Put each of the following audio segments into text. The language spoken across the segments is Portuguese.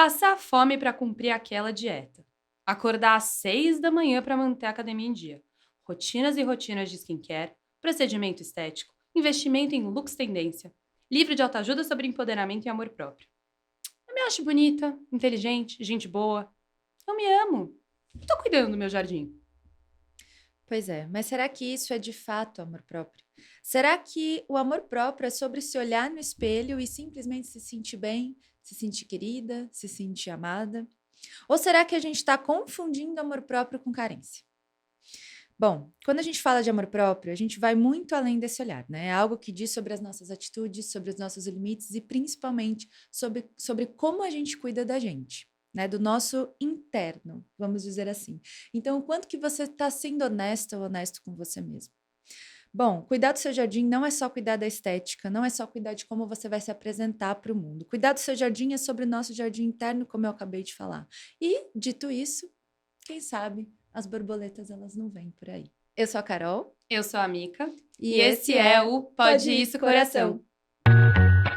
Passar fome para cumprir aquela dieta. Acordar às 6 da manhã para manter a academia em dia. Rotinas e rotinas de skincare, procedimento estético, investimento em looks tendência. Livro de autoajuda sobre empoderamento e amor próprio. Eu me acho bonita, inteligente, gente boa. Eu me amo. Eu tô cuidando do meu jardim. Pois é, mas será que isso é de fato amor próprio? Será que o amor próprio é sobre se olhar no espelho e simplesmente se sentir bem, se sentir querida, se sentir amada? Ou será que a gente está confundindo amor próprio com carência? Bom, quando a gente fala de amor próprio, a gente vai muito além desse olhar, né? É algo que diz sobre as nossas atitudes, sobre os nossos limites e principalmente sobre como a gente cuida da gente, né? Do nosso interno, vamos dizer assim. Então, o quanto que você está sendo honesta ou honesto com você mesmo? Bom, cuidar do seu jardim não é só cuidar da estética, não é só cuidar de como você vai se apresentar para o mundo. Cuidar do seu jardim é sobre o nosso jardim interno, como eu acabei de falar. E, dito isso, quem sabe as borboletas elas não vêm por aí. Eu sou a Carol Eu sou a Mica e e esse esse é é o Pode Pode Isso Isso Coração. Coração.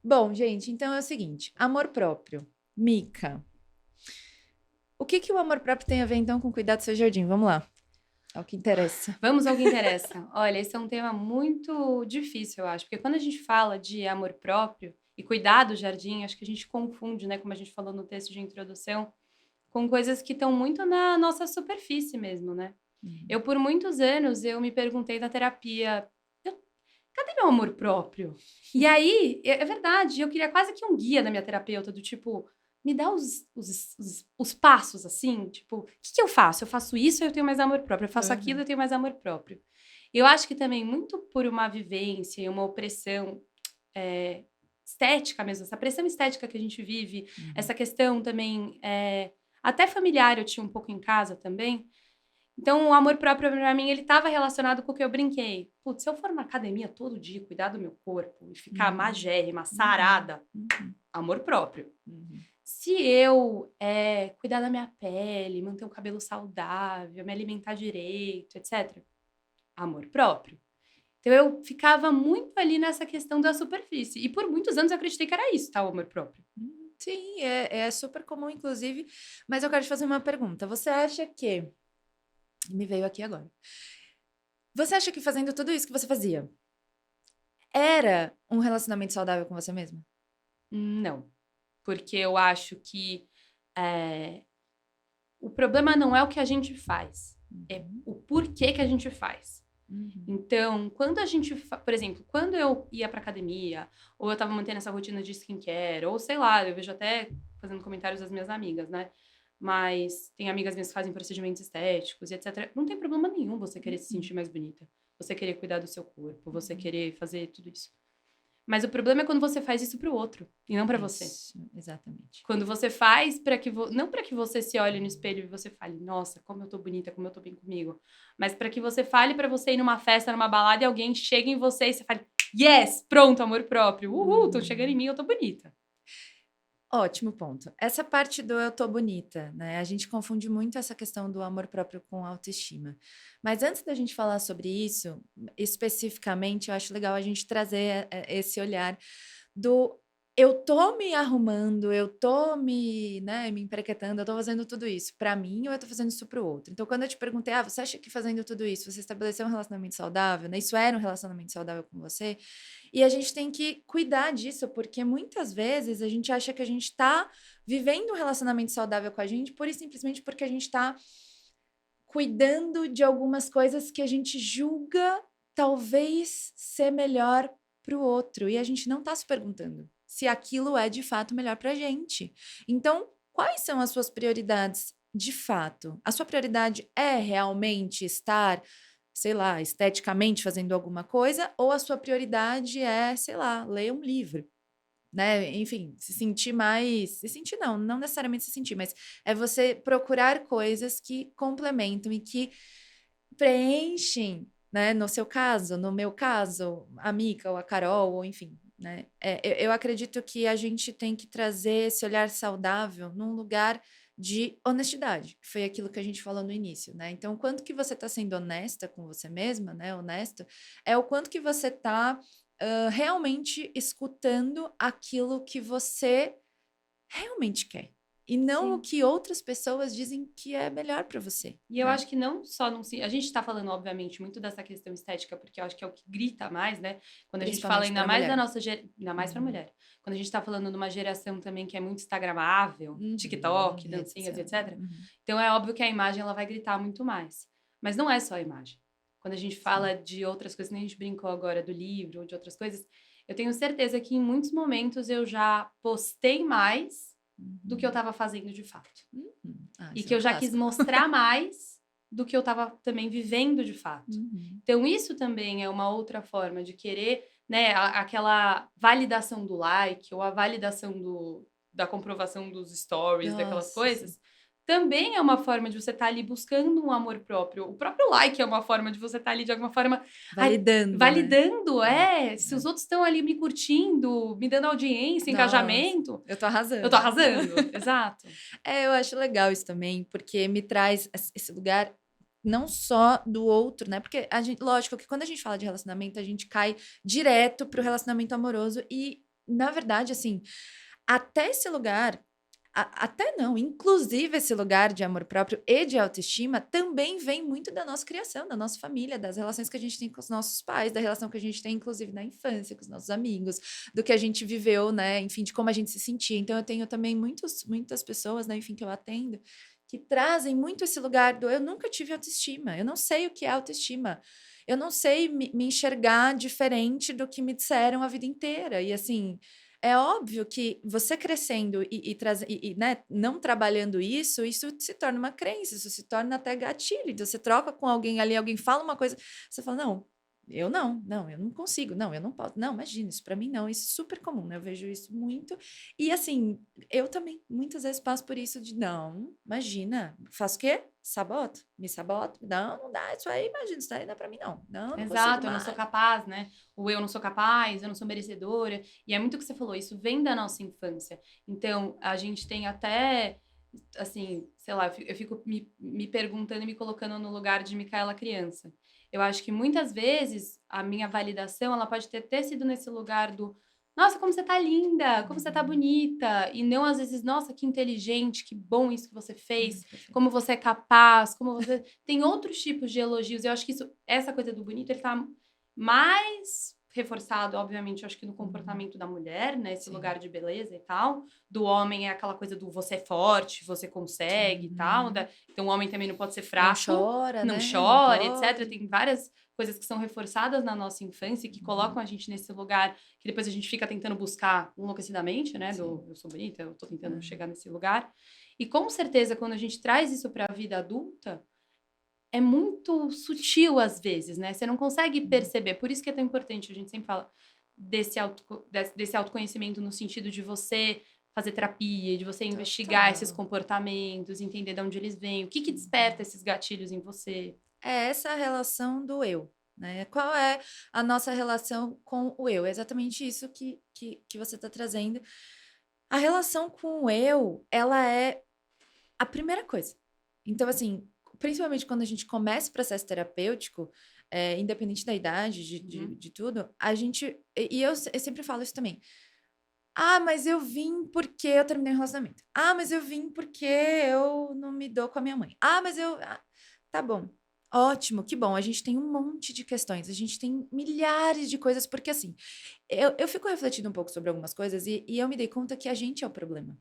Bom, gente, então é o seguinte, amor próprio. Mica, o que que o amor próprio tem a ver então com cuidar do seu jardim? Vamos lá, é o que interessa. Vamos ao que interessa. Olha, esse é um tema muito difícil, eu acho, porque quando a gente fala de amor próprio e cuidar do jardim, acho que a gente confunde, né, como a gente falou no texto de introdução, com coisas que estão muito na nossa superfície mesmo, né? Uhum. Eu, por muitos anos, eu me perguntei na terapia, cadê meu amor próprio? E aí, é verdade, eu queria quase que um guia da minha terapeuta, do tipo, me dá os passos, assim, tipo, o que que eu faço? Eu faço isso, eu tenho mais amor próprio. Eu faço aquilo, Uhum. eu tenho mais amor próprio. Eu acho que também, muito por uma vivência e uma opressão estética mesmo, essa pressão estética que a gente vive, Uhum. essa questão também, até familiar eu tinha um pouco em casa também, então, o amor próprio pra mim, ele estava relacionado com o que eu brinquei. Putz, se eu for na academia todo dia, cuidar do meu corpo e ficar Uhum. magérrima, Uhum. sarada, Uhum. amor próprio. Uhum. Se eu cuidar da minha pele, manter um cabelo saudável, me alimentar direito, etc., amor próprio. Então, eu ficava muito ali nessa questão da superfície. E por muitos anos eu acreditei que era isso, tá? O amor próprio. Sim, é super comum, inclusive. Mas eu quero te fazer uma pergunta. Você acha que. Me veio aqui agora. Você acha que fazendo tudo isso que você fazia era um relacionamento saudável com você mesma? Não. Porque eu acho que é, o problema não é o que a gente faz, é Uhum. o porquê que a gente faz. Uhum. Então, quando a gente, por exemplo, quando eu ia pra academia, ou eu tava mantendo essa rotina de skincare, ou sei lá, eu vejo até fazendo comentários das minhas amigas, né? Mas tem amigas minhas que fazem procedimentos estéticos e etc. Não tem problema nenhum você querer se Uhum. sentir mais bonita, você querer cuidar do seu corpo, você Uhum. querer fazer tudo isso. Mas o problema é quando você faz isso pro outro e não pra você. Isso, exatamente. Quando você faz para que não para que você se olhe no espelho e você fale, nossa, como eu tô bonita, como eu tô bem comigo, mas para que você fale para você ir numa festa, numa balada e alguém chegue em você e você fale, yes, pronto, amor próprio. Uhul, tô chegando em Uhum. mim, eu tô bonita. Ótimo ponto. Essa parte do eu tô bonita, né? A gente confunde muito essa questão do amor próprio com autoestima. Mas antes da gente falar sobre isso, especificamente, eu acho legal a gente trazer esse olhar do eu tô me arrumando, eu tô me, né, me emprequetando, eu tô fazendo tudo isso pra mim ou eu tô fazendo isso pro outro? Então, quando eu te perguntei, você acha que fazendo tudo isso você estabeleceu um relacionamento saudável, né? Isso era um relacionamento saudável com você? E a gente tem que cuidar disso, porque muitas vezes a gente acha que a gente tá vivendo um relacionamento saudável com a gente pura e simplesmente porque a gente tá cuidando de algumas coisas que a gente julga talvez ser melhor para o outro. E a gente não está se perguntando se aquilo é de fato melhor para a gente. Então, quais são as suas prioridades de fato? A sua prioridade é realmente estar, sei lá, esteticamente fazendo alguma coisa? Ou a sua prioridade é, sei lá, ler um livro? Né, enfim, se sentir mais se sentir não, não necessariamente se sentir, mas é você procurar coisas que complementam e que preenchem, né, no seu caso, no meu caso, a Mica ou a Carol ou enfim, né, eu acredito que a gente tem que trazer esse olhar saudável num lugar de honestidade, que foi aquilo que a gente falou no início, né? Então, o quanto que você está sendo honesta com você mesma, né? Honesto, é o quanto que você está realmente escutando aquilo que você realmente quer. E não o Sim. que outras pessoas dizem que é melhor para você, E eu né? acho que não só não se. A gente tá falando, obviamente, muito dessa questão estética, porque eu acho que é o que grita mais, né? Quando a gente fala Principalmente ainda para mais da mulher. nossa. Ainda mais pra Uhum. mulher. Quando a gente tá falando de uma geração também que é muito instagramável, TikTok, Rede dancinhas, social. etc. Uhum. Então é óbvio que a imagem ela vai gritar muito mais. Mas não é só a imagem. Quando a gente Sim. fala de outras coisas, nem a gente brincou agora do livro ou de outras coisas, eu tenho certeza que em muitos momentos eu já postei mais do que eu Uhum. tava fazendo de fato. Ah, E isso que é um eu já quis clássico. mostrar mais do que eu estava também vivendo de fato. Uhum. Então, isso também é uma outra forma de querer, né, aquela validação do like ou a validação da comprovação dos stories, daquelas Nossa, sim. coisas. Também é uma forma de você estar ali buscando um amor próprio. O próprio like é uma forma de você estar ali, de alguma forma, ai, Validando, né? validando, se É. os outros estão ali me curtindo, me dando audiência, Nossa, engajamento, eu tô eu tô arrasando. arrasando. Exato. Eu acho legal isso também, porque me traz esse lugar não só do outro, né? Porque a gente, lógico que quando a gente fala de relacionamento, a gente cai direto pro relacionamento amoroso e, na verdade, assim, até esse lugar, até não, inclusive esse lugar de amor próprio e de autoestima também vem muito da nossa criação, da nossa família, das relações que a gente tem com os nossos pais, da relação que a gente tem, inclusive, na infância, com os nossos amigos, do que a gente viveu, né? Enfim, de como a gente se sentia. Então, eu tenho também muitas pessoas, né? Enfim, que eu atendo, que trazem muito esse lugar do eu nunca tive autoestima, eu não sei o que é autoestima. Eu não sei me enxergar diferente do que me disseram a vida inteira. E assim, é óbvio que você crescendo né, não trabalhando isso, isso se torna uma crença, isso se torna até gatilho. Então, você troca com alguém ali, alguém fala uma coisa, você fala, não, eu não consigo, não, eu não posso, não, imagina, isso para mim não, isso é super comum, né? Eu vejo isso muito. E assim, eu também muitas vezes passo por isso de, não, imagina, faço o quê? Saboto? Me saboto? Não dá, isso aí, imagina, isso daí não é para mim, não consigo Exato, eu não sou mais. capaz, né? O eu não sou capaz, eu não sou merecedora. E é muito o que você falou, isso vem da nossa infância. Então, a gente tem até, assim, sei lá, eu fico me perguntando e me colocando no lugar de Micaela criança. Eu acho que muitas vezes a minha validação, ela pode ter sido nesse lugar do nossa, como você tá linda, como você tá Uhum. bonita. E não às vezes, nossa, que inteligente, que bom isso que você fez, Perfeito. como você é capaz, como você. Tem outros tipos de elogios. Eu acho que isso, essa coisa do bonito, ele tá mais reforçado, obviamente, eu acho que no Uhum. comportamento da mulher, né? Esse Sim. lugar de beleza e tal. Do homem é aquela coisa do você é forte, você consegue e tal. Uhum. Então o homem também não pode ser Não fraco, chora, não né? Não chore, etc. pode. Tem várias coisas que são reforçadas na nossa infância e que Uhum. colocam a gente nesse lugar que depois a gente fica tentando buscar enlouquecidamente, né? Sim. Do eu sou bonita, eu tô tentando Uhum. chegar nesse lugar. E com certeza, quando a gente traz isso para a vida adulta, é muito sutil às vezes, né? Você não consegue Uhum. perceber. Por isso que é tão importante, a gente sempre fala desse autoconhecimento no sentido de você fazer terapia, de você investigar esses Total. comportamentos, entender de onde eles vêm, o que que desperta Uhum. esses gatilhos em você. É essa a relação do eu, né? Qual é a nossa relação com o eu? É exatamente isso que você está trazendo. A relação com o eu, ela é a primeira coisa. Então, assim, principalmente quando a gente começa o processo terapêutico, independente da idade, Uhum. de tudo, a gente. Eu sempre falo isso também. Ah, mas eu vim porque eu terminei o relacionamento. Ah, mas eu vim porque eu não me dou com a minha mãe. Ah, mas eu. Tá bom. Ótimo, que bom. A gente tem um monte de questões, a gente tem milhares de coisas, porque assim, eu fico refletindo um pouco sobre algumas coisas e eu me dei conta que a gente é o problema.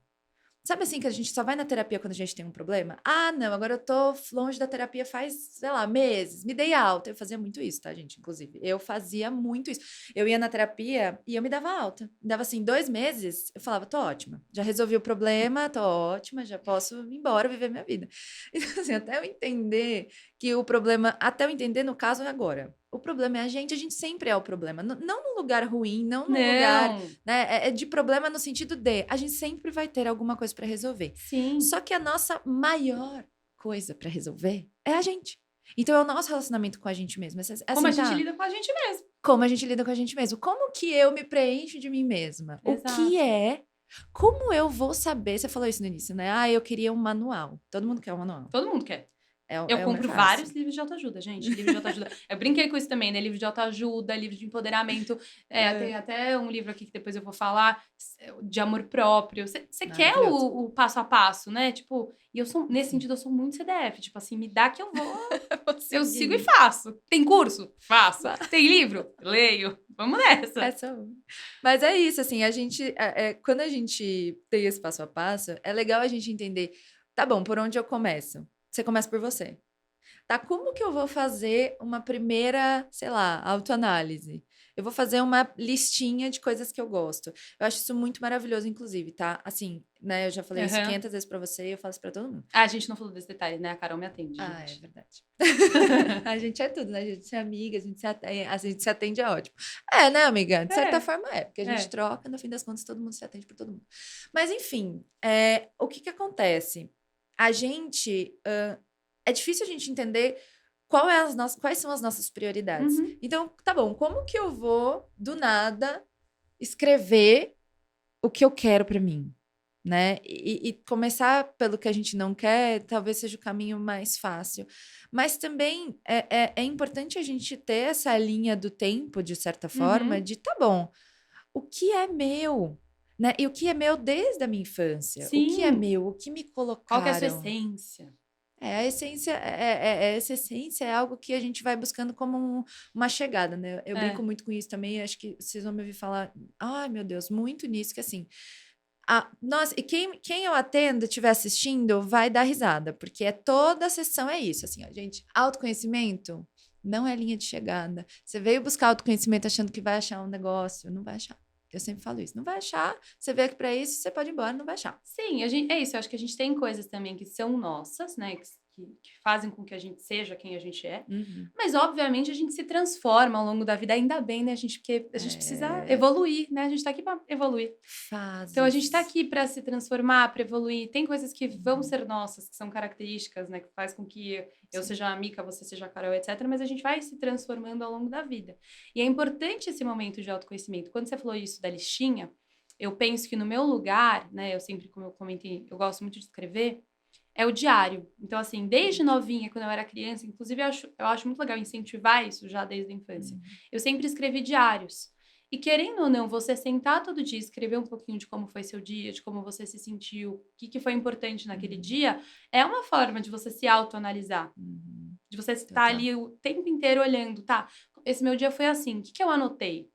Sabe assim que a gente só vai na terapia quando a gente tem um problema? Ah, não, agora eu tô longe da terapia faz, sei lá, meses, me dei alta. Eu fazia muito isso, tá, gente? Inclusive, eu fazia muito isso. Eu ia na terapia e eu me dava alta. Me dava assim, 2 meses, eu falava, tô ótima, já resolvi o problema, tô ótima, já posso ir embora viver minha vida. Então, assim, até eu entender que o problema, até eu entender no caso é agora. O problema é a gente sempre é o problema. Não num lugar ruim, não num lugar, Não, né? É de problema no sentido de a gente sempre vai ter alguma coisa para resolver. sim. Só que a nossa maior coisa para resolver é a gente. Então é o nosso relacionamento com a gente mesmo. Como a Assim, gente tá? lida com a gente mesmo. Como a gente lida com a gente mesmo? Como que eu me preencho de mim mesma? O que Exato. é Como eu vou saber? Você falou isso no início, né? Ah, eu queria um manual. Todo mundo quer um manual. Todo mundo quer. Eu É o mais compro fácil. vários livros de autoajuda, gente. Livro de autoajuda. Eu brinquei com isso também, né? Livro de autoajuda, livro de empoderamento. Tem até um livro aqui que depois eu vou falar de amor próprio. Você quer Maravilhoso. o passo a passo, né? Tipo, e eu sou, nesse sentido, eu sou muito CDF. Tipo assim, me dá que eu vou. Eu sigo e faço. Tem curso? Faço. Tem livro? Leio. Vamos nessa. Mas é isso, assim, a gente, quando a gente tem esse passo a passo, é legal a gente entender, tá bom, por onde eu começo? Você começa por você. Tá, como que eu vou fazer uma primeira, sei lá, autoanálise? Eu vou fazer uma listinha de coisas que eu gosto. Eu acho isso muito maravilhoso, inclusive, tá? Assim, né, eu já falei isso 500 vezes pra você e eu falo isso pra todo mundo. A gente não falou desse detalhe, né? A Carol me atende, Ah, gente. é verdade. A gente é tudo, né? A gente é amiga, a gente se atende, é ótimo. É, né, amiga? De certa forma é, porque a gente troca, no fim das contas, todo mundo se atende por todo mundo. Mas, enfim, o que que acontece? A gente... é difícil a gente entender quais são as nossas prioridades. Uhum. Então, tá bom, como que eu vou, do nada, escrever o que eu quero pra mim? Né? E começar pelo que a gente não quer, talvez seja o caminho mais fácil. Mas também é importante a gente ter essa linha do tempo, de certa forma, de tá bom, o que é meu? Né? E o que é meu desde a minha infância? O que é Sim. meu? O que me Qual que é a sua colocaram? essência? A essência essa essência é algo que a gente vai buscando como uma chegada, né? Eu brinco muito com isso também, acho que vocês vão me ouvir falar, ai meu Deus, muito nisso, que assim, nossa, e quem eu atendo estiver assistindo vai dar risada, porque toda a sessão é isso, assim, ó, gente, autoconhecimento não é linha de chegada. Você veio buscar autoconhecimento achando que vai achar um negócio, não vai achar. Eu sempre falo isso, não vai achar, você veio aqui para isso, você pode ir embora, não vai achar. Sim, é isso, eu acho que a gente tem coisas também que são nossas, né, que fazem com que a gente seja quem a gente é, mas obviamente a gente se transforma ao longo da vida, ainda bem, né, porque a gente precisa evoluir, né, a gente tá aqui pra evoluir. Então a gente tá aqui pra se transformar, pra evoluir, tem coisas que vão ser nossas, que são características, né, que faz com que eu seja a Mica, você seja a Carol, etc, mas a gente vai se transformando ao longo da vida. E é importante esse momento de autoconhecimento. Quando você falou isso da listinha, eu penso que no meu lugar, né, eu sempre, como eu comentei, eu gosto muito de escrever, é o diário. Então, assim, desde novinha, quando eu era criança, inclusive eu acho muito legal incentivar isso já desde a infância. Eu sempre escrevi diários. E querendo ou não, você sentar todo dia e escrever um pouquinho de como foi seu dia, de como você se sentiu, o que foi importante naquele dia, é uma forma de você se autoanalisar. De você estar ali o tempo inteiro olhando, tá, esse meu dia foi assim, o que eu anotei?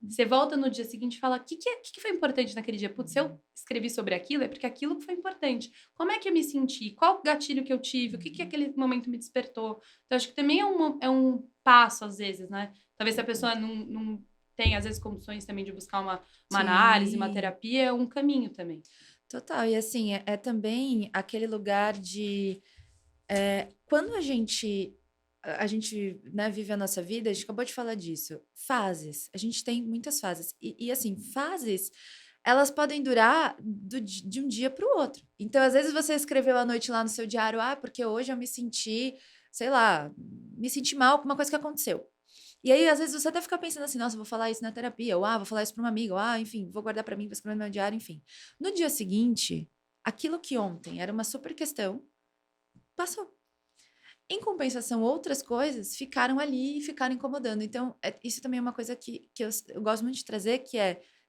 Você volta no dia seguinte e fala, o que foi importante naquele dia? Putz, se eu escrevi sobre aquilo, é porque aquilo foi importante. Como é que eu me senti? Qual gatilho que eu tive? O que aquele momento me despertou? Então, acho que também é um passo, às vezes, né? Talvez se a pessoa não tem, às vezes, condições também de buscar uma análise, uma terapia, é um caminho também. Total, e assim, é também aquele lugar de... quando a gente né, vive a nossa vida, a gente acabou de falar disso, fases, a gente tem muitas fases, e assim, fases, elas podem durar de um dia para o outro. Então, às vezes você escreveu à noite lá no seu diário, porque hoje eu me senti, sei lá, me senti mal com uma coisa que aconteceu. E aí, às vezes, você até fica pensando assim, nossa, vou falar isso na terapia, ou vou falar isso para uma amiga, ou enfim, vou guardar para mim, vou escrever no meu diário, enfim. No dia seguinte, aquilo que ontem era uma super questão, passou. Em compensação, outras coisas ficaram ali e ficaram incomodando. Então, isso também é uma coisa que eu gosto muito de trazer, que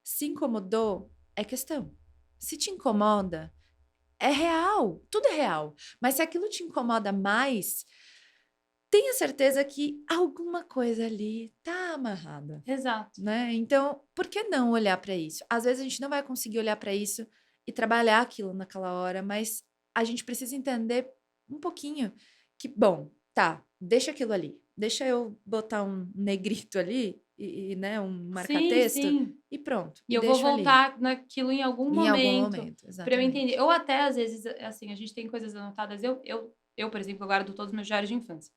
se incomodou, é questão. Se te incomoda, é real, tudo é real. Mas se aquilo te incomoda mais, tenha certeza que alguma coisa ali tá amarrada. Exato. Né? Então, por que não olhar para isso? Às vezes a gente não vai conseguir olhar para isso e trabalhar aquilo naquela hora, mas a gente precisa entender um pouquinho que, bom, tá, deixa aquilo ali. Deixa eu botar um negrito ali né, um marca-texto e pronto. E eu vou voltar ali naquilo em algum momento para eu entender. Ou até, às vezes, assim, a gente tem coisas anotadas. Eu, por exemplo, guardo todos os meus diários de infância.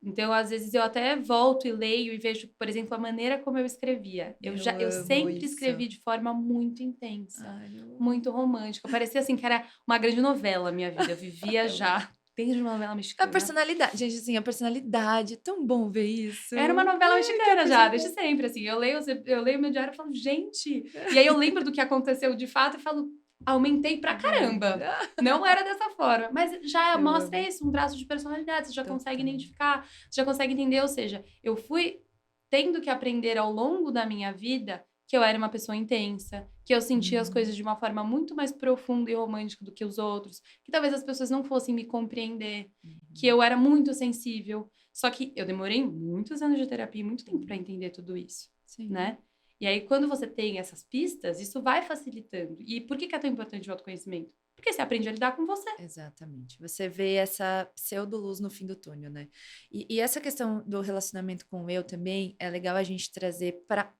Então, às vezes, eu até volto e leio e vejo, por exemplo, a maneira como eu escrevia. Eu sempre escrevi de forma muito intensa, muito romântica. Parecia, assim, que era uma grande novela a minha vida. Eu vivia já dentro de uma novela A mexicana. personalidade. Gente, assim, a personalidade. Tão bom ver isso. Era uma novela mexicana já, coisa desde sempre, assim. Eu leio meu diário e falo, gente... E aí eu lembro do que aconteceu de fato e falo, aumentei pra caramba. Não era dessa forma. Mas já Eu mostra amo. isso, um traço de personalidade. Você já consegue Total. identificar, você já consegue entender. Ou seja, eu fui tendo que aprender ao longo da minha vida que eu era uma pessoa intensa, que eu sentia as coisas de uma forma muito mais profunda e romântica do que os outros, que talvez as pessoas não fossem me compreender, que eu era muito sensível. Só que eu demorei muitos anos de terapia, muito tempo para entender tudo isso, Sim. né? E aí, quando você tem essas pistas, isso vai facilitando. E por que é tão importante o autoconhecimento? Porque você aprende a lidar com você. Exatamente. Você vê essa pseudo-luz no fim do túnel, né? E essa questão do relacionamento com o eu também é legal a gente trazer para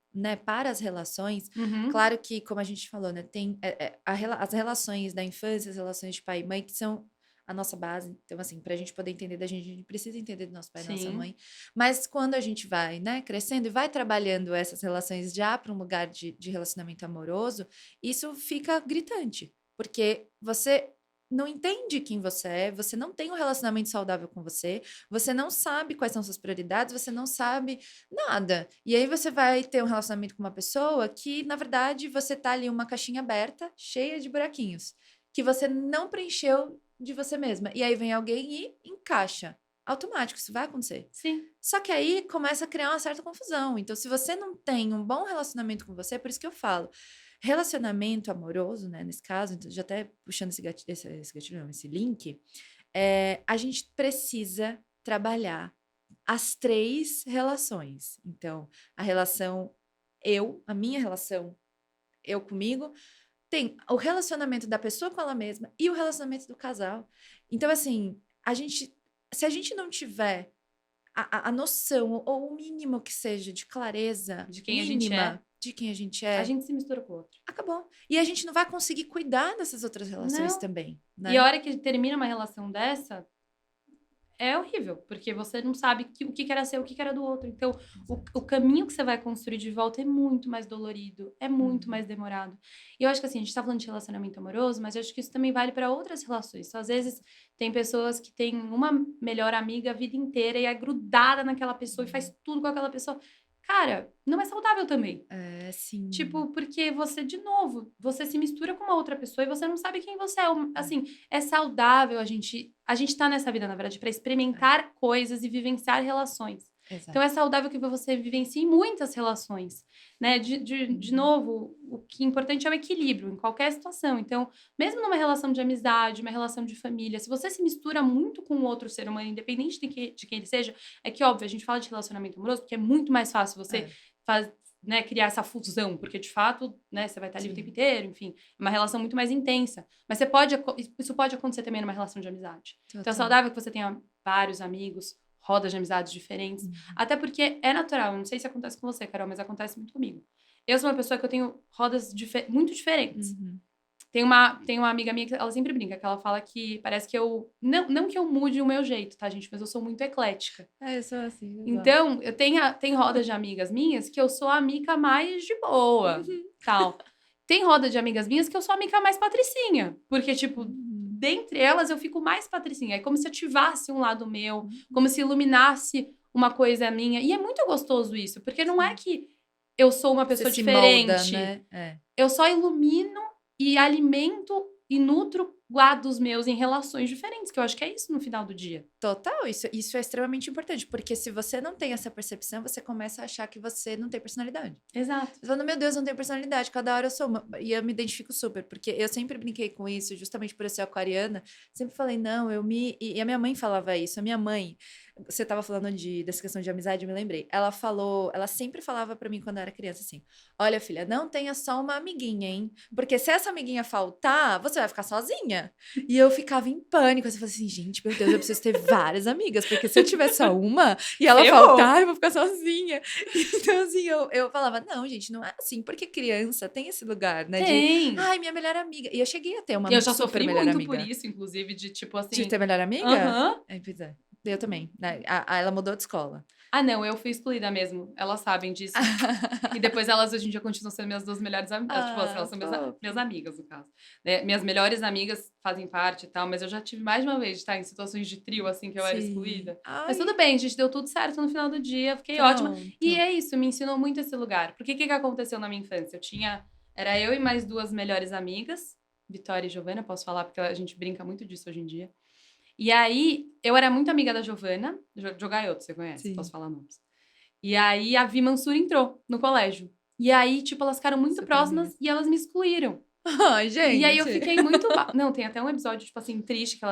as relações. Uhum. Claro que, como a gente falou, né? Tem as relações da infância, as relações de pai e mãe, que são a nossa base. Então, assim, para a gente poder entender da gente, a gente precisa entender do nosso pai e da nossa Sim. mãe. Mas quando a gente vai, né, crescendo e vai trabalhando essas relações já para um lugar de relacionamento amoroso, isso fica gritante. Porque você não entende quem você não tem um relacionamento saudável com você não sabe quais são suas prioridades, você não sabe nada. E aí você vai ter um relacionamento com uma pessoa que, na verdade, você tá ali uma caixinha aberta, cheia de buraquinhos, que você não preencheu de você mesma. E aí vem alguém e encaixa. Automático, isso vai acontecer. Sim. Só que aí começa a criar uma certa confusão. Então, se você não tem um bom relacionamento com você, é por isso que eu falo, relacionamento amoroso, né, nesse caso, então, já até puxando esse gatilho, não, esse link, a gente precisa trabalhar as 3 relações. Então, a minha relação, eu comigo, tem o relacionamento da pessoa com ela mesma e o relacionamento do casal. Então, assim, se a gente não tiver a noção, ou o mínimo que seja de clareza De quem a gente mínima é. de quem a gente A é, gente se mistura com o outro. acabou. E a gente não vai conseguir cuidar dessas outras relações Não. também, E a né? hora que termina uma relação dessa, é horrível, porque você não sabe o que era seu, o que era do outro. Então, o caminho que você vai construir de volta é muito mais dolorido, é muito mais demorado. E eu acho que assim, a gente tá falando de relacionamento amoroso, mas eu acho que isso também vale para outras relações. Então, às vezes, tem pessoas que têm uma melhor amiga a vida inteira e é grudada naquela pessoa e faz tudo com aquela pessoa. Cara, não é saudável também. É, sim. Tipo, porque você, de novo, você se mistura com uma outra pessoa e você não sabe quem você é. Assim, é saudável a gente tá nessa vida, na verdade, para experimentar coisas e vivenciar relações. Exato. Então, é saudável que você vivencie muitas relações, né? De novo, o que é importante é o equilíbrio em qualquer situação. Então, mesmo numa relação de amizade, uma relação de família, se você se mistura muito com outro ser humano, independente de quem ele seja, é que, óbvio, a gente fala de relacionamento amoroso porque é muito mais fácil você né, criar essa fusão, porque de fato, né, você vai estar ali o tempo inteiro, enfim, é uma relação muito mais intensa. Mas isso pode acontecer também numa relação de amizade. Total. Então é saudável que você tenha vários amigos, rodas de amizades diferentes, até porque é natural, não sei se acontece com você, Carol, mas acontece muito comigo. Eu sou uma pessoa que eu tenho rodas muito diferentes. Tem uma amiga minha que ela sempre brinca, que ela fala que parece que eu... Não que eu mude o meu jeito, tá, gente? Mas eu sou muito eclética. Eu sou assim. Então, eu tenho rodas de amigas minhas que eu sou a amiga mais de boa, tal. Tem roda de amigas minhas que eu sou a amiga mais patricinha. Porque, tipo, dentre elas eu fico mais patricinha. É como se ativasse um lado meu, como se iluminasse uma coisa minha. E é muito gostoso isso, porque não é que eu sou uma pessoa Você se diferente. molda, né? Eu só ilumino e alimento e nutro lados meus em relações diferentes, que eu acho que é isso no final do dia. Total, isso é extremamente importante, porque se você não tem essa percepção, você começa a achar que você não tem personalidade. Exato. Você fala, meu Deus, eu não tenho personalidade, cada hora eu sou uma. E eu me identifico super, porque eu sempre brinquei com isso, justamente por eu ser aquariana, sempre falei, não, E a minha mãe falava isso, a minha mãe, você tava falando dessa questão de amizade, eu me lembrei, ela sempre falava pra mim quando eu era criança assim, olha filha, não tenha só uma amiguinha, hein, porque se essa amiguinha faltar, você vai ficar sozinha. E eu ficava em pânico, eu falava assim, gente, meu Deus, eu preciso ter várias amigas, porque se eu tiver só uma e ela faltar, eu vou ficar sozinha. Então, assim, eu falava, não, gente, não é assim, porque criança tem esse lugar, né? Tem. Ai, minha melhor amiga. E eu cheguei a ter uma Eu já super sofri melhor muito amiga. por isso, inclusive, de tipo assim... De ter melhor amiga? Aham. Pois é. Eu também, né? Ela mudou de escola. Ah, não, eu fui excluída mesmo. Elas sabem disso. E depois elas hoje em dia continuam sendo minhas duas melhores amigas. Tipo assim, elas são minhas Fofo. amigas, no caso. Né? Minhas melhores amigas fazem parte e tal, mas eu já tive mais de uma vez de estar em situações de trio, assim, que eu era Sim. excluída. Mas tudo Ai, bem, gente, deu tudo certo no final do dia, fiquei ótima. E pronto. é isso, me ensinou muito esse lugar. Porque o que aconteceu na minha infância? Era eu e mais duas melhores amigas, Vitória e Giovana, posso falar, porque a gente brinca muito disso hoje em dia. E aí, eu era muito amiga da Giovana, Jogaioto, você conhece, posso Sim, falar nomes. E aí, a Vi Mansur entrou no colégio. E aí, tipo, elas ficaram muito super amiga. próximas e elas me excluíram. Ai, E aí, eu gente. fiquei muito... Não, tem até um episódio, tipo assim, triste, que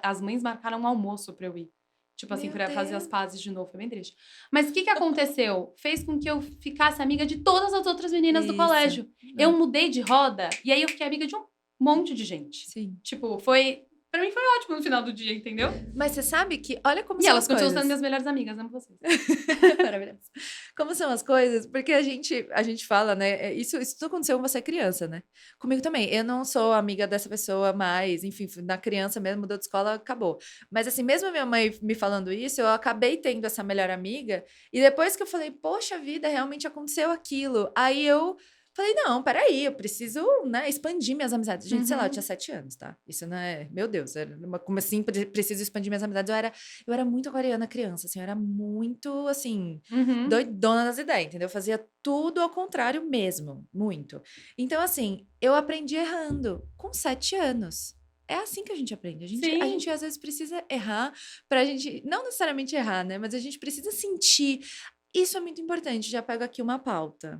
as mães marcaram um almoço pra eu ir. Tipo assim, Meu pra fazer as Deus. pazes de novo, foi bem triste. Mas o que aconteceu? Fez com que eu ficasse amiga de todas as outras meninas do Isso. colégio. Eu É, mudei de roda, e aí eu fiquei amiga de um monte de gente. sim. Tipo, pra mim foi ótimo no final do dia, entendeu? Mas você sabe que, olha como E são elas as continuam sendo coisas. minhas melhores amigas, amo vocês. Maravilhoso. Como são as coisas? Porque a gente fala, né? Isso tudo aconteceu quando você é criança, né? Comigo também. Eu não sou amiga dessa pessoa mais, enfim, na criança mesmo, mudou de escola, acabou. Mas assim, mesmo a minha mãe me falando isso, eu acabei tendo essa melhor amiga. E depois que eu falei, poxa vida, realmente aconteceu aquilo. Aí eu falei, não, peraí, eu preciso, né, expandir minhas amizades. Gente, sei lá, eu tinha Uhum. 7 anos, tá? Isso não é, meu Deus, como assim, preciso expandir minhas amizades? Eu era muito aquariana criança, assim, eu era muito, assim, Uhum. doidona das ideias, entendeu? Eu fazia tudo ao contrário mesmo, muito. Então, assim, eu aprendi errando com 7 anos. É assim que a gente aprende. A gente Sim. às vezes precisa errar pra gente, não necessariamente errar, né? Mas a gente precisa sentir. Isso é muito importante. Já pego aqui uma pauta.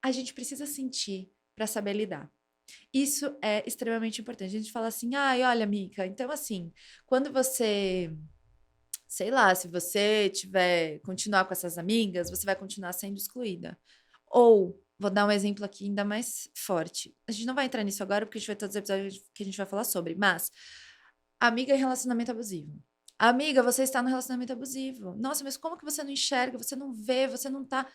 A gente precisa sentir para saber lidar. Isso é extremamente importante. A gente fala assim, ai, olha, Mica, então assim, quando você sei lá, se você tiver continuar com essas amigas, você vai continuar sendo excluída. Ou, vou dar um exemplo aqui ainda mais forte. A gente não vai entrar nisso agora, porque a gente vai ter todos os episódios que a gente vai falar sobre, mas amiga em relacionamento abusivo. Amiga, você está no relacionamento abusivo. Nossa, mas como que você não enxerga, você não vê, você não tá.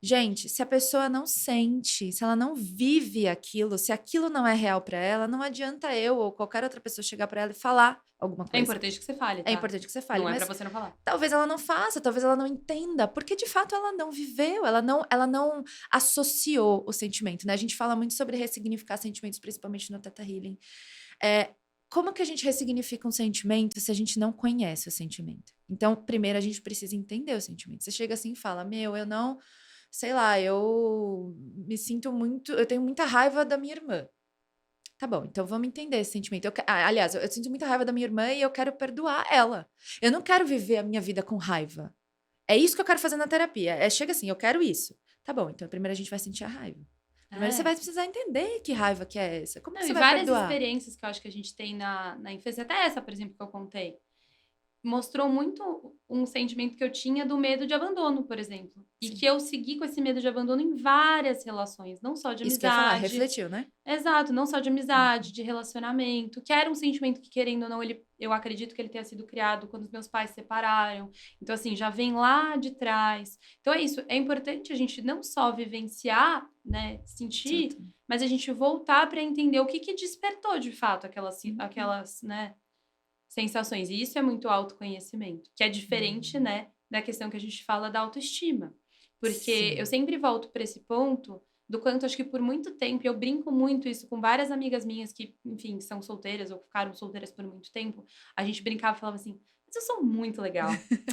Gente, se a pessoa não sente, se ela não vive aquilo, se aquilo não é real pra ela, não adianta eu ou qualquer outra pessoa chegar pra ela e falar alguma É coisa. importante que você fale, É tá? importante que você fale, Não é pra mas você não falar. talvez ela não faça, talvez ela não entenda, porque de fato ela não viveu, ela não associou o sentimento, né? A gente fala muito sobre ressignificar sentimentos, principalmente no Theta Healing. É, como que a gente ressignifica um sentimento se a gente não conhece o sentimento? Então, primeiro a gente precisa entender o sentimento. Você chega assim e fala: Meu, eu não, sei lá, eu me sinto muito, eu tenho muita raiva da minha irmã. Tá bom, então vamos entender esse sentimento. Aliás, eu sinto muita raiva da minha irmã e eu quero perdoar ela. Eu não quero viver a minha vida com raiva. É isso que eu quero fazer na terapia. Chega assim, eu quero isso. Tá bom, então primeiro a gente vai sentir a raiva. Primeiro você É. vai precisar entender que raiva que é essa. Como que Não, você e vai várias perdoar? experiências que eu acho que a gente tem na infância, até essa, por exemplo, que eu contei, mostrou muito um sentimento que eu tinha do medo de abandono, por exemplo. E Sim. que eu segui com esse medo de abandono em várias relações, não só de Isso que eu ia falar, amizade. refletiu, né? Exato, não só de amizade, Uhum. de relacionamento, que era um sentimento que, querendo ou não, eu acredito que ele tenha sido criado quando os meus pais se separaram. Então, assim, já vem lá de trás. Então, é isso. É importante a gente não só vivenciar, né, sentir, Exato. mas a gente voltar para entender o que despertou, de fato, Uhum. aquelas, né, sensações. E isso é muito autoconhecimento, que é diferente, Uhum. né, da questão que a gente fala da autoestima. Porque eu Sim. sempre volto para esse ponto do quanto acho que por muito tempo, e eu brinco muito isso com várias amigas minhas que, enfim, são solteiras ou ficaram solteiras por muito tempo, a gente brincava e falava assim: "Mas eu sou muito legal.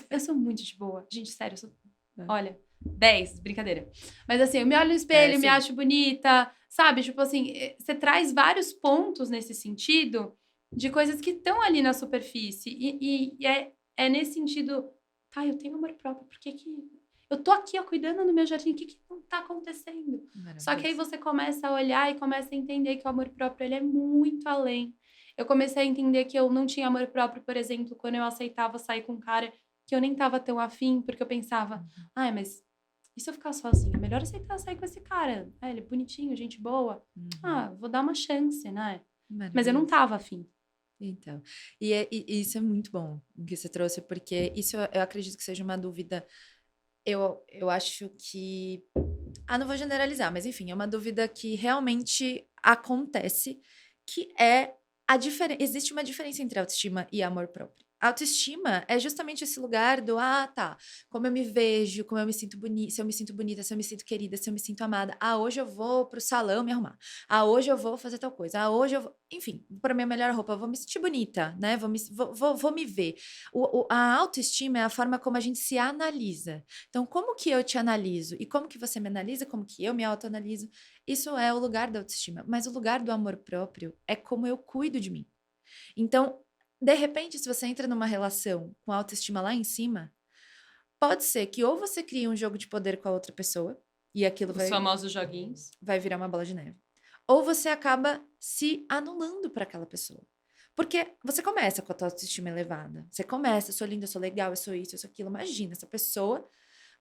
Eu sou muito de boa. Gente, sério, eu sou, É, olha, 10 brincadeira. Mas assim, eu me olho no é, espelho, me sim. acho bonita, sabe? Tipo assim, você traz vários pontos nesse sentido de coisas que estão ali na superfície. E é nesse sentido, tá, eu tenho amor próprio, por que que. Eu tô aqui, ó, cuidando do meu jardim, o que que não tá acontecendo? Só que aí Maravilhoso. você começa a olhar e começa a entender que o amor próprio, ele é muito além. Eu comecei a entender que eu não tinha amor próprio, por exemplo, quando eu aceitava sair com um cara que eu nem tava tão afim, porque eu pensava, Uhum. ai, mas e se eu ficar sozinha? Melhor aceitar sair com esse cara. Ah, ele é bonitinho, gente boa. Uhum. Ah, vou dar uma chance, né? Mas eu não Maravilhoso. tava afim. Então, e isso é muito bom o que você trouxe, porque isso eu acredito que seja uma dúvida. Eu acho que. Não vou generalizar, mas enfim, é uma dúvida que realmente acontece, que é Existe uma diferença entre autoestima e amor próprio. Autoestima é justamente esse lugar do, tá, como eu me vejo, como eu me sinto bonita, se eu me sinto bonita, se eu me sinto querida, se eu me sinto amada. Hoje eu vou pro salão me arrumar. Hoje eu vou fazer tal coisa. Hoje eu vou, enfim, para minha melhor roupa, eu vou me sentir bonita, né? Vou me ver. A autoestima é a forma como a gente se analisa. Então, como que eu te analiso? E como que você me analisa? Como que eu me autoanaliso? Isso é o lugar da autoestima. Mas o lugar do amor próprio é como eu cuido de mim. Então, de repente, se você entra numa relação com a autoestima lá em cima, pode ser que ou você crie um jogo de poder com a outra pessoa, e aquilo Os famosos joguinhos. vai virar uma bola de neve. Ou você acaba se anulando para aquela pessoa. Porque você começa com a tua autoestima elevada. Você começa, eu sou linda, eu sou legal, eu sou isso, eu sou aquilo. Imagina essa pessoa.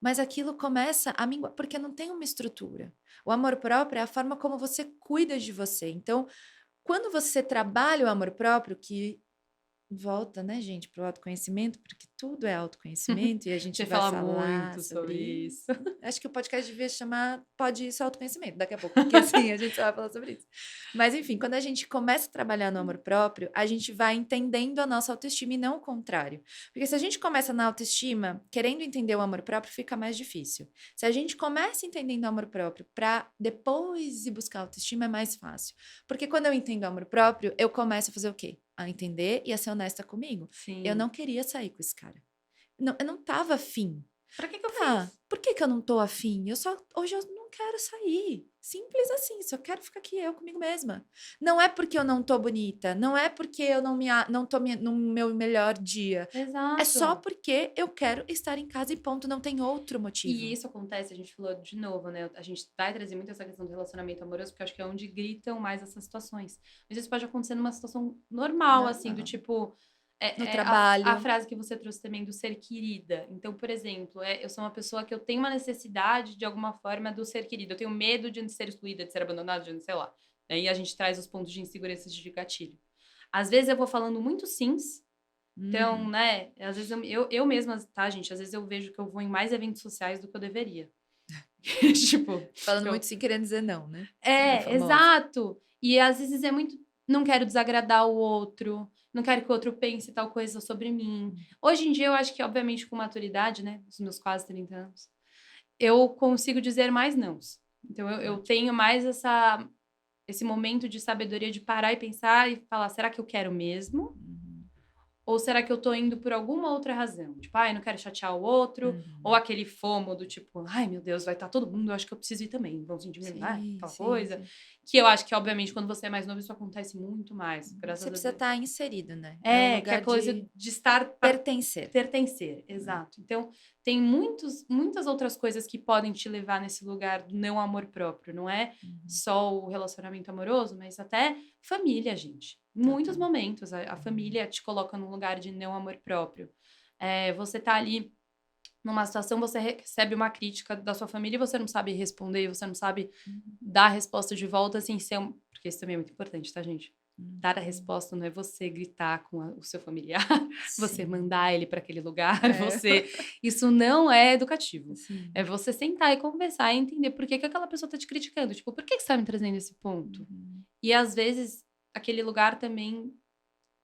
Mas aquilo começa a minguar, porque não tem uma estrutura. O amor próprio é a forma como você cuida de você. Então, quando você trabalha o amor próprio, que volta, né, gente, para o autoconhecimento, porque tudo é autoconhecimento e a gente Você vai fala falar muito sobre sobre isso. isso. Acho que o podcast devia chamar Pode Isso Autoconhecimento daqui a pouco, porque assim a gente só vai falar sobre isso. Mas enfim, quando a gente começa a trabalhar no amor próprio, a gente vai entendendo a nossa autoestima e não o contrário. Porque se a gente começa na autoestima, querendo entender o amor próprio, fica mais difícil. Se a gente começa entendendo o amor próprio para depois ir buscar autoestima, é mais fácil. Porque quando eu entendo o amor próprio, eu começo a fazer o quê? A entender e a ser honesta comigo. Eu Sim. não queria sair com esse cara. Não, eu não tava afim. Pra que eu Tá, fiz? por que que eu não tô afim? Hoje eu não quero sair. Simples assim, só quero ficar aqui eu comigo mesma. Não é porque eu não tô bonita, não é porque eu não tô no meu melhor dia. É só Exato. porque eu quero estar em casa e ponto, não tem outro E motivo. isso acontece, a gente falou de novo, né? A gente vai trazer muito essa questão do relacionamento amoroso, porque eu acho que é onde gritam mais essas situações. Mas isso pode acontecer numa situação normal, assim, do Normal. tipo. No A trabalho. frase que você trouxe também do ser querida. Então, por exemplo, eu sou uma pessoa que eu tenho uma necessidade, de alguma forma, do ser querida. Eu tenho medo de ser excluída, de ser abandonada, de sei lá. Aí a gente traz os pontos de insegurança de gatilho. Às vezes eu vou falando muito sims. Então, Uhum. né, às vezes eu mesma, tá, gente? Às vezes eu vejo que eu vou em mais eventos sociais do que eu deveria. Tipo, Falando eu... muito sem querer dizer não, né? A É, famosa. exato. E às vezes é muito. Não quero desagradar o outro, não quero que o outro pense tal coisa sobre mim. Hoje em dia, eu acho que, obviamente, com maturidade, né, dos meus quase 30 anos, eu consigo dizer mais nãos. Então, eu Ótimo. tenho mais esse momento de sabedoria de parar e pensar e falar: será que eu quero mesmo? Uhum. Ou será que eu tô indo por alguma outra razão? Tipo, eu não quero chatear o outro, ou Uhum. aquele fomo do tipo, ai meu Deus, vai estar todo mundo, eu acho que eu preciso ir também, vão sentir mesmo, Sim, aquela sim, coisa. sim. Que eu acho que, obviamente, quando você é mais novo, isso acontece muito mais, Você graças a precisa Deus. estar inserido, né? É o Que é a lugar coisa de de estar pertencer, pertencer, né? exato. Então, tem muitas outras coisas que podem te levar nesse lugar do não amor próprio. Não é Uhum. só o relacionamento amoroso, mas até família, gente. Em muitos Total. momentos, a família te coloca num lugar de não amor próprio. Você tá ali numa situação, você recebe uma crítica da sua família e você não sabe responder, você não sabe Uhum. dar a resposta de volta, assim, porque isso também é muito importante, tá, gente? Dar a Uhum. resposta não é você gritar com o seu familiar, você Sim. mandar ele para aquele lugar, É. você. Isso não é educativo. É Sim. você sentar e conversar e entender por que aquela pessoa tá te criticando. Tipo, por que você tá me trazendo esse ponto? Uhum. E às vezes, aquele lugar também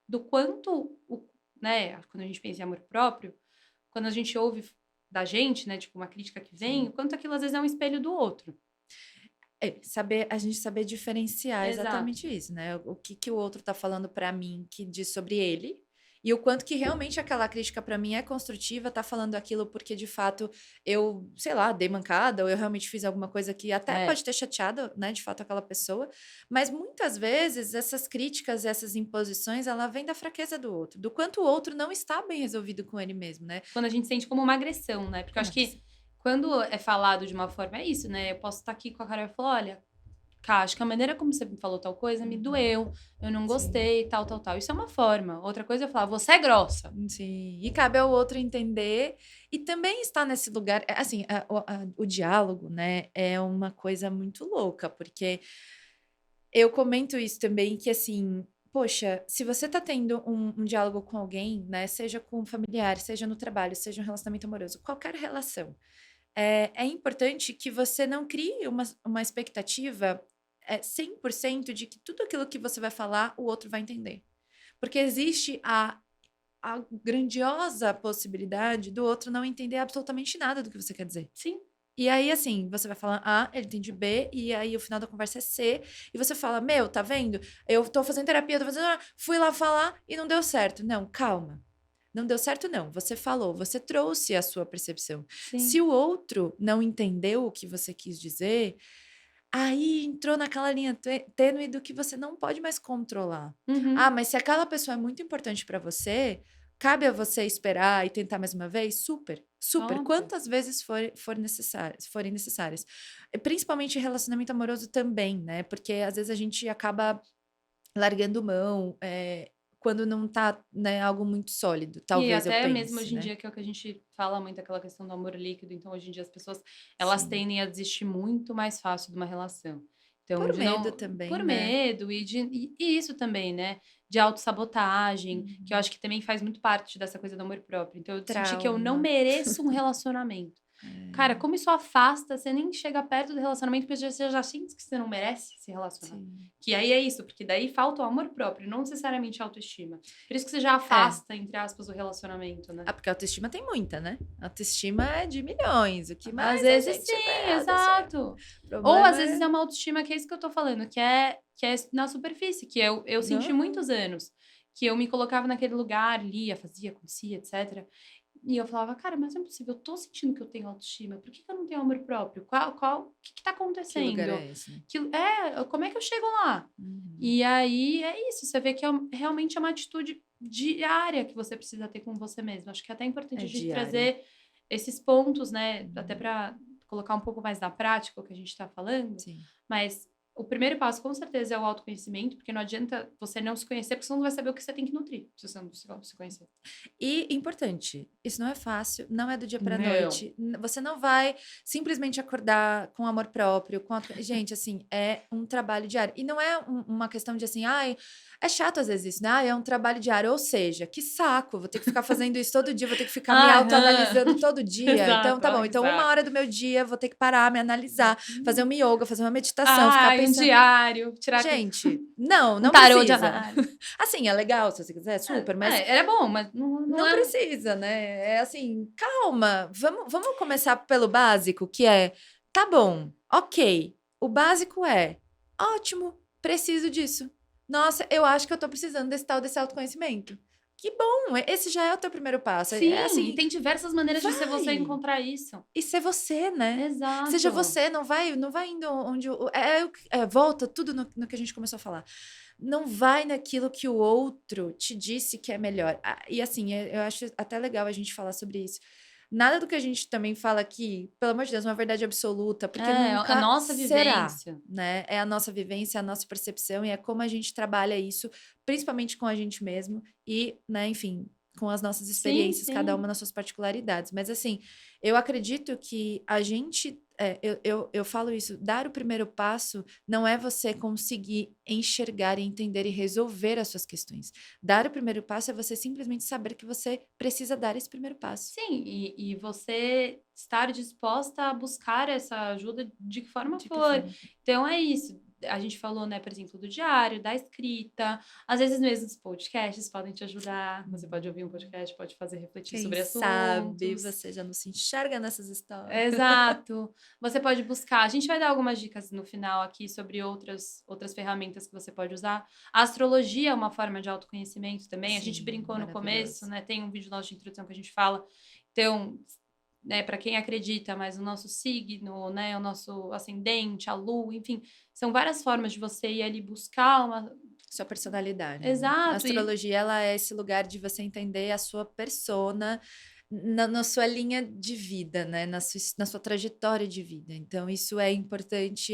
do quanto, né, quando a gente pensa em amor próprio, quando a gente ouve da gente, né, tipo, uma crítica que vem, Sim. o quanto aquilo às vezes é um espelho do outro. A gente saber diferenciar exatamente Exato. isso, né? O que que o outro tá falando pra mim que diz sobre ele e o quanto que realmente aquela crítica pra mim é construtiva, tá falando aquilo porque de fato eu, sei lá, dei mancada ou eu realmente fiz alguma coisa que até É. pode ter chateado, né, de fato aquela pessoa, mas muitas vezes essas críticas, essas imposições, ela vem da fraqueza do outro, do quanto o outro não está bem resolvido com ele mesmo, né? Quando a gente sente como uma agressão, né? Porque eu Como acho é que que quando é falado de uma forma, é isso, né? Eu posso estar aqui com a Carol e falar, olha, Cá, acho que a maneira como você me falou tal coisa me Uhum. doeu, eu não Sim. gostei, tal, tal, tal. Isso é uma forma. Outra coisa é falar, você é grossa. Sim, e cabe ao outro entender e também estar nesse lugar, assim, o diálogo, né, é uma coisa muito louca, porque eu comento isso também que, assim, poxa, se você tá tendo um diálogo com alguém, né, seja com um familiar, seja no trabalho, seja um relacionamento amoroso, qualquer relação, é importante que você não crie uma expectativa 100% de que tudo aquilo que você vai falar, o outro vai entender. Porque existe a grandiosa possibilidade do outro não entender absolutamente nada do que você quer dizer. Sim. E aí, assim, você vai falar A, ele entende B, e aí o final da conversa é C, e você fala, meu, tá vendo? Eu tô fazendo terapia, tô fazendo... Fui lá falar e não deu certo. Não, calma. Não deu certo, não. Você falou, você trouxe a sua percepção. Sim. Se o outro não entendeu o que você quis dizer, aí entrou naquela linha tênue do que você não pode mais controlar. Uhum. Ah, mas se aquela pessoa é muito importante para você, cabe a você esperar e tentar mais uma vez? Super, super. Óbvio. Quantas vezes forem necessárias. Principalmente em relacionamento amoroso também, né? Porque às vezes a gente acaba largando mão, quando não tá, né, algo muito sólido, E talvez eu até mesmo pense, hoje em né? dia, que é o que a gente fala muito, aquela questão do amor líquido. Então, hoje em dia, as pessoas, elas Sim. tendem a desistir muito mais fácil de uma relação. Então, Por de medo não... também, Por né? medo e isso também, né? De autossabotagem, que eu Uhum. acho que também faz muito parte dessa coisa do amor próprio. Então, eu senti que eu não Trauma. mereço um relacionamento. Cara, como isso afasta, você nem chega perto do relacionamento, porque você já sente que você não merece se relacionar. Sim. Que aí é isso, porque daí falta o amor próprio, não necessariamente a autoestima. Por isso que você já É. afasta, entre aspas, o relacionamento, né? Ah, porque a autoestima tem muita, né? A autoestima é de milhões. O que Às mais a vezes gente vê sim, é autoestima. exato. O Ou às problema vezes é. é uma autoestima, que é isso que eu tô falando, que é na superfície, que eu senti Não. muitos anos. Que eu me colocava naquele lugar, lia, fazia, acontecia, etc. E eu falava, cara, mas não é possível, eu tô sentindo que eu tenho autoestima, por que eu não tenho amor próprio? O que tá Que lugar acontecendo? é esse, né? Como é que eu chego lá? Uhum. E aí é isso, você vê que realmente é uma atitude diária que você precisa ter com você mesmo. Acho que é até importante É a gente diária. trazer esses pontos, né, até Uhum. para colocar um pouco mais na prática o que a gente está falando, Sim. mas o primeiro passo, com certeza, é o autoconhecimento, porque não adianta você não se conhecer, porque você não vai saber o que você tem que nutrir, se você não se conhecer. E importante, isso não é fácil, não é do dia para Não. noite. Você não vai simplesmente acordar com amor próprio, gente, assim, é um trabalho diário. E não é uma questão de assim, ai, é chato às vezes isso, né? Ai, é um trabalho diário, ou seja, que saco, vou ter que ficar fazendo isso todo dia, vou ter que ficar me Aham. autoanalisando todo dia. Então, Exato, tá bom. ai, que Então, uma saco. hora do meu dia, vou ter que parar, me analisar, fazer uma yoga, fazer uma meditação, ficar Ai, um pensando. diário, tirar Gente, não, um não tarô de precisa. análise. Assim, é legal se você quiser, super, mas Era bom, mas não não é. precisa, né? É assim, calma, vamos começar pelo básico, que é, tá bom, ok, o básico é, ótimo, preciso disso. Nossa, eu acho que eu tô precisando desse autoconhecimento. Que bom, esse já é o teu primeiro passo. É Sim, e assim, tem diversas maneiras de ser você vai. encontrar isso. E ser você, né? Seja Exato. você, não vai indo onde. Volta tudo no que a gente começou a falar. Não vai naquilo que o outro te disse que é melhor. E assim, eu acho até legal a gente falar sobre isso. Nada do que a gente também fala aqui, pelo amor de Deus, é uma verdade absoluta, porque É, a nunca nossa será, vivência. né? É a nossa vivência, a nossa percepção e é como a gente trabalha isso, principalmente com a gente mesmo e, né, enfim, com as nossas Sim, experiências, cada sim. uma nas suas particularidades. Mas assim, eu acredito que a gente, eu falo isso, dar o primeiro passo não é você conseguir enxergar, entender e resolver as suas questões. Dar o primeiro passo é você simplesmente saber que você precisa dar esse primeiro passo. Sim, e você estar disposta a buscar essa ajuda de que forma De que for. forma for. Então é isso. A gente falou, né, por exemplo, do diário, da escrita. Às vezes mesmo os podcasts podem te ajudar. Você pode ouvir um podcast, pode fazer refletir Quem sobre sabe assuntos. você já não se enxerga nessas histórias. Exato. Você pode buscar. A gente vai dar algumas dicas no final aqui sobre outras ferramentas que você pode usar. A astrologia é uma forma de autoconhecimento também. A gente Sim, brincou no começo, maravilhoso. né? Tem um vídeo nosso de introdução que a gente fala. Então, né, para quem acredita, mas o nosso signo, né, o nosso ascendente, a lua, enfim, são várias formas de você ir ali buscar uma. Sua personalidade, né? A Exato. E astrologia, ela é esse lugar de você entender a sua persona na sua linha de vida, né? Na sua trajetória de vida. Então, isso é importante.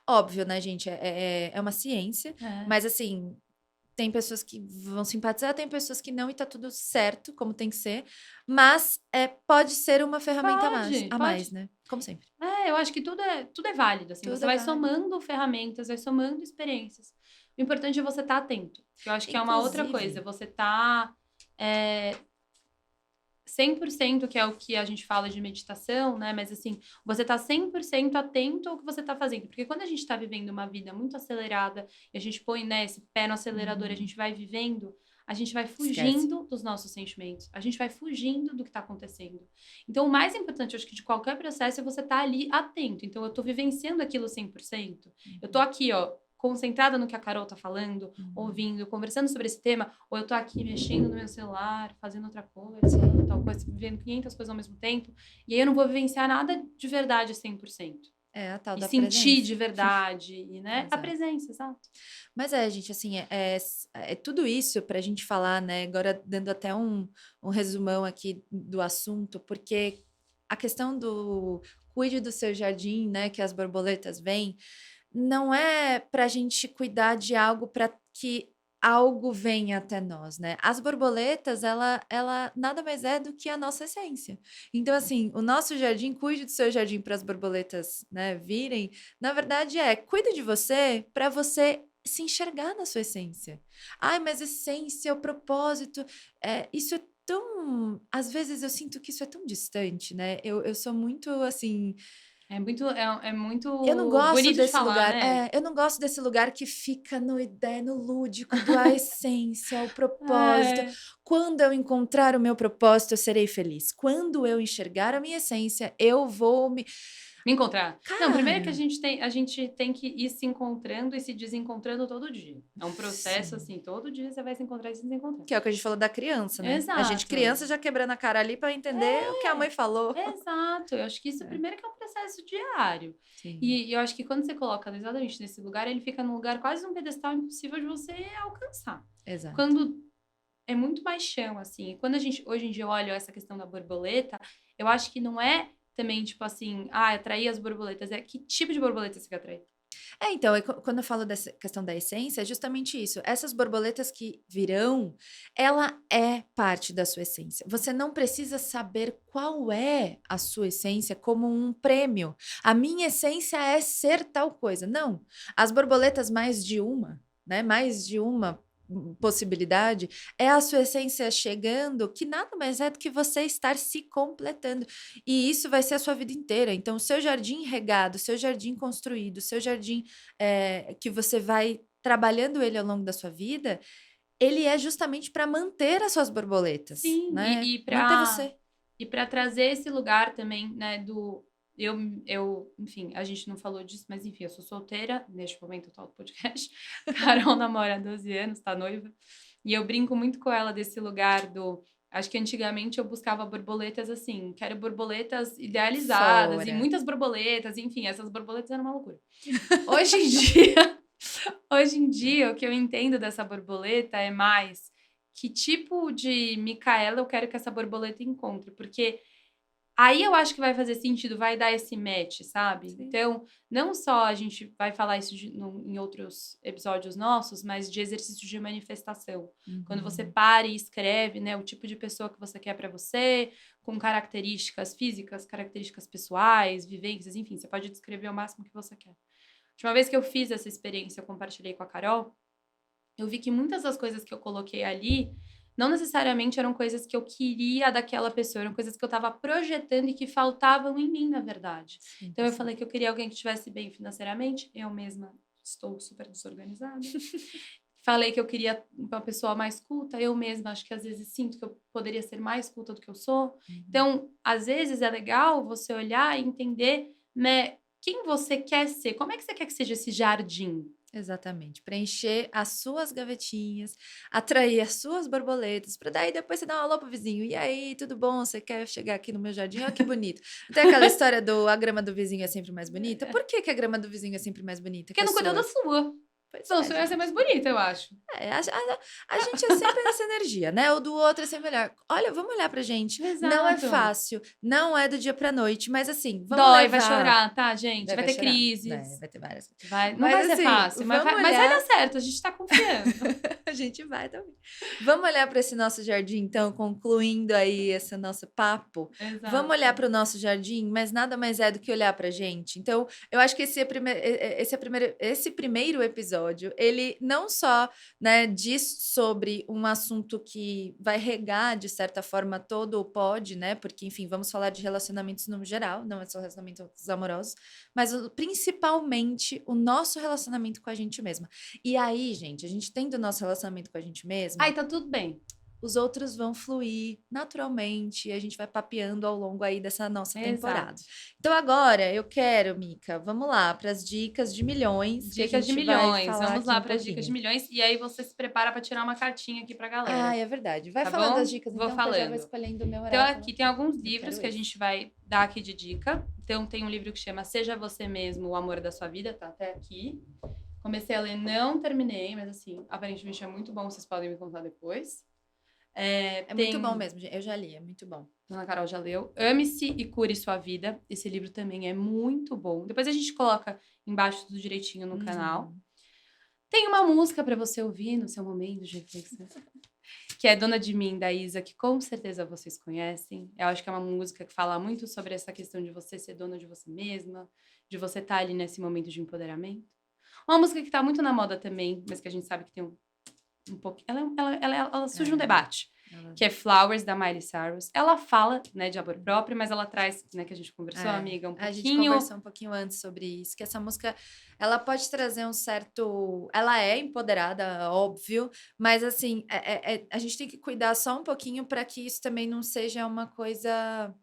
Óbvio, né, gente? É uma ciência, é, mas assim. Tem pessoas que vão simpatizar, tem pessoas que não, e tá tudo certo, como tem que ser. Mas pode ser uma ferramenta a mais, pode. né? Como sempre. Eu acho que tudo é válido, assim, Tudo você é vai válido. somando ferramentas, vai somando experiências. O importante é você estar atento, que eu acho que é uma outra coisa, Inclusive, você tá, é, 100%, que é o que a gente fala de meditação, né? Mas assim, você tá 100% atento ao que você tá fazendo. Porque quando a gente tá vivendo uma vida muito acelerada e a gente põe, né, esse pé no acelerador, a gente vai vivendo, a gente vai Esquece. fugindo dos nossos sentimentos, a gente vai fugindo do que tá acontecendo. Então, o mais importante, eu acho que de qualquer processo é você estar ali atento. Então, eu tô vivenciando aquilo 100%. Eu tô aqui, ó, concentrada no que a Carol tá falando, ouvindo, conversando sobre esse tema, ou eu tô aqui mexendo no meu celular, fazendo outra coisa, tal coisa, vivendo 500 coisas ao mesmo tempo, e aí eu não vou vivenciar nada de verdade 100%. É a tal E da sentir presença. de verdade, e, né? A Exato. presença, exato. Mas gente, assim, é tudo isso para a gente falar, né? Agora dando até um resumão aqui do assunto, porque a questão do cuide do seu jardim, né? Que as borboletas vêm, não é para a gente cuidar de algo para que algo venha até nós, né? As borboletas, ela nada mais é do que a nossa essência. Então, assim, o nosso jardim, cuide do seu jardim para as borboletas, né, virem. Na verdade, cuide de você para você se enxergar na sua essência. Ai, mas essência, o propósito, isso é tão. Às vezes eu sinto que isso é tão distante, né? Eu sou muito assim. É muito Eu não gosto bonito de desse falar, lugar. né? Eu não gosto desse lugar que fica no lúdico, a essência, o propósito. É. Quando eu encontrar o meu propósito, eu serei feliz. Quando eu enxergar a minha essência, eu vou me. Me encontrar. Não, primeiro que Cara, a gente tem que ir se encontrando e se desencontrando todo dia. É um processo, sim. assim, todo dia você vai se encontrar e se desencontrar. Que é o que a gente falou da criança, né? A gente, Exato. criança, já quebrando a cara ali para entender o que a mãe falou. Exato. Eu acho que isso, É, primeiro, que é um processo diário. sim, E eu acho que quando você coloca exatamente nesse lugar, ele fica num lugar quase um pedestal impossível de você alcançar. exato. Quando é muito mais chão, assim. E quando a gente, hoje em dia, olha essa questão da borboleta, eu acho que não é também, tipo assim, atrair as borboletas. É que tipo de borboleta você quer atrair? Então, quando eu falo dessa questão da essência, é justamente isso. Essas borboletas que virão, ela é parte da sua essência. Você não precisa saber qual é a sua essência como um prêmio. A minha essência é ser tal coisa. Não. As borboletas mais de uma, né? Mais de uma possibilidade é a sua essência chegando, que nada mais é do que você estar se completando. E isso vai ser a sua vida inteira. Então, o seu jardim regado, o seu jardim construído, o seu jardim que você vai trabalhando ele ao longo da sua vida, ele é justamente para manter as suas borboletas, Sim, né? Manter você. e para trazer esse lugar também, né, do enfim, a gente não falou disso, mas enfim, eu sou solteira neste momento atual do podcast. Carol namora há 12 anos, tá noiva. E eu brinco muito com ela desse lugar do. Acho que antigamente eu buscava borboletas assim, quero borboletas idealizadas e Fora. muitas borboletas, enfim, essas borboletas eram uma loucura. Hoje em dia, hoje em dia, o que eu entendo dessa borboleta é mais que tipo de Micaela eu quero que essa borboleta encontre, porque aí eu acho que vai fazer sentido, vai dar esse match, sabe? Sim. Então, não só a gente vai falar isso em outros episódios nossos, mas de exercício de manifestação. Quando você para e escreve, né, o tipo de pessoa que você quer para você, com características físicas, características pessoais, vivências, enfim, você pode descrever o máximo que você quer. A última vez que eu fiz essa experiência, eu compartilhei com a Carol, eu vi que muitas das coisas que eu coloquei ali não necessariamente eram coisas que eu queria daquela pessoa, eram coisas que eu estava projetando e que faltavam em mim, na verdade. Sim, Então eu sim. falei que eu queria alguém que estivesse bem financeiramente, eu mesma estou super desorganizada. Falei que eu queria uma pessoa mais culta, eu mesma acho que às vezes sinto que eu poderia ser mais culta do que eu sou. Então, às vezes é legal você olhar e entender, né, quem você quer ser, como é que você quer que seja esse jardim? Exatamente. Preencher as suas gavetinhas, atrair as suas borboletas, para daí depois você dar um alô pro vizinho. E aí, tudo bom? Você quer chegar aqui no meu jardim? Olha que bonito. Tem aquela história do a grama do vizinho é sempre mais bonita. Por que a grama do vizinho é sempre mais bonita que Porque a não cuidou da sua? sua. Pois Então, a é, sua ia ser mais gente. bonita, eu acho. A gente é sempre essa energia, né? O do outro é sempre melhor. Olha, vamos olhar pra gente. Não é Exato. fácil, não é do dia pra noite, mas assim, vamos Dói, vai levar. chorar, tá, gente? Vai Vai ter chorar? Vai, crises. vai ter várias. Não vai Mas ser assim, fácil, vamos mas vai dar olhar. certo, a gente tá confiando. A gente vai também. Vamos olhar para esse nosso jardim, então, concluindo aí esse nosso papo. Vamos Exato. olhar para o nosso jardim, mas nada mais é do que olhar para a gente. Então, eu acho que esse primeiro episódio, ele não só, né, diz sobre um assunto que vai regar, de certa forma, todo o pod, né? Porque, enfim, vamos falar de relacionamentos no geral, não é só relacionamentos amorosos, mas principalmente o nosso relacionamento com a gente mesma. E aí, gente, a gente tendo o nosso relacionamento com a gente mesma, Ai, tá tudo bem. os outros vão fluir naturalmente e a gente vai papeando ao longo aí dessa nossa temporada. Exato. Então agora eu quero, Mica, vamos lá para as dicas de milhões que a Dicas de gente vai milhões. falar Vamos aqui lá um para as dicas de pouquinho. milhões. E aí você se prepara para tirar uma cartinha aqui pra galera. Ah, é verdade. Vai Tá falando bom? as dicas, Vou então, que eu já vou falando. escolhendo o meu Então, oráculo. aqui tem alguns Eu livros quero que a esse. gente vai dar aqui de dica. Então, tem um livro que chama Seja Você Mesmo, o Amor da Sua Vida, tá até aqui. Comecei a ler, não terminei, mas assim, aparentemente é muito bom, vocês podem me contar depois. É Tem, muito bom mesmo, gente. Eu já li, é muito bom. Dona Carol já leu. Ame-se e Cure Sua Vida. Esse livro também é muito bom. Depois a gente coloca embaixo tudo direitinho no canal. Tem uma música para você ouvir no seu momento de reflexão, que é Dona de Mim, da Isa, que com certeza vocês conhecem. Eu acho que é uma música que fala muito sobre essa questão de você ser dona de você mesma, de você estar ali nesse momento de empoderamento. Uma música que tá muito na moda também, mas que a gente sabe que tem um pouquinho... Ela surge um debate, que é Flowers, da Miley Cyrus. Ela fala, né, de amor próprio, mas ela traz, né, que a gente conversou, amiga, um A gente pouquinho... conversou um pouquinho antes sobre isso, que essa música, ela pode trazer um certo... Ela é empoderada, óbvio, mas, assim, a gente tem que cuidar só um pouquinho para que isso também não seja uma coisa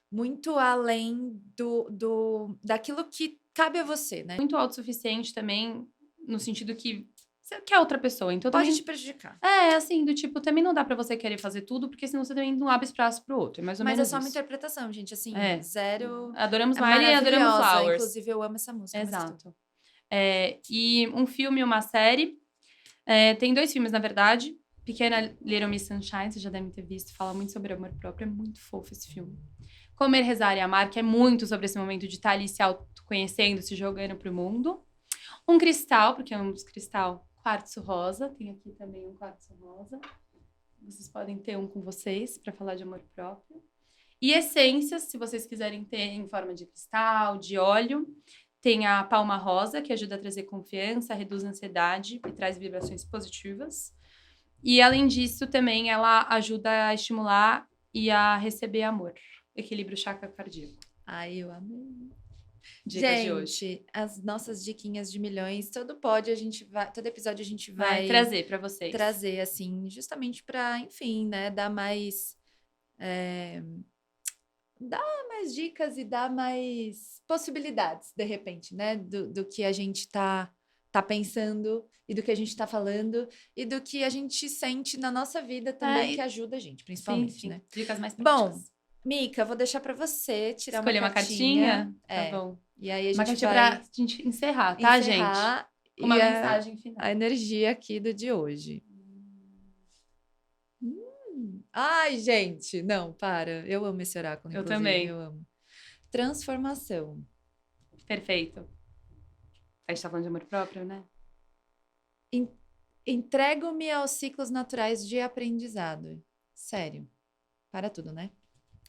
muito além daquilo que cabe a você, né? Muito autossuficiente também, no sentido que você quer outra pessoa, então Pode também... te prejudicar. É, assim, do tipo, também não dá pra você querer fazer tudo, porque senão você também não abre espaço pro outro. É mais ou Mas é menos só uma isso. interpretação, gente, assim, É. zero... Adoramos É Miley e adoramos maravilhosa, Flowers. inclusive eu amo essa música. Mas tudo. Exato. E um filme e uma série. Tem 2 filmes, na verdade. Pequena Little Miss Sunshine, vocês já devem ter visto. Fala muito sobre amor próprio, é muito fofo esse filme. Comer, Rezar e Amar, que é muito sobre esse momento de estar ali se autoconhecendo, se jogando pro mundo. Um cristal, porque amamos cristal, quartzo rosa. Tem aqui também um quartzo rosa. Vocês podem ter um com vocês para falar de amor próprio. E essências, se vocês quiserem ter em forma de cristal, de óleo. Tem a palma rosa, que ajuda a trazer confiança, reduz a ansiedade e traz vibrações positivas. E, além disso, também ela ajuda a estimular e a receber amor. Equilíbrio chakra cardíaco. Ai, eu amei. Dicas de hoje. Gente, as nossas diquinhas de milhões, todo episódio a gente Vai vai trazer para vocês. trazer, assim, justamente para, enfim, né, dar mais dicas e dar mais possibilidades, de repente, né, do que a gente tá pensando e do que a gente tá falando e do que a gente sente na nossa vida também, que ajuda a gente, principalmente, sim. né? Dicas mais Bom, práticas. Mica, vou deixar para você tirar Escolher uma cartinha? Tá bom. E aí a Uma gente cartinha vai pra gente encerrar, tá, gente? encerrar Uma e mensagem final. a energia aqui do de hoje. Ai, gente, não, para. Eu amo esse oráculo, Eu inclusive, também. eu amo. Transformação. Perfeito. A gente tá falando de amor próprio, né? Entrego-me aos ciclos naturais de aprendizado. Sério. Para tudo, né?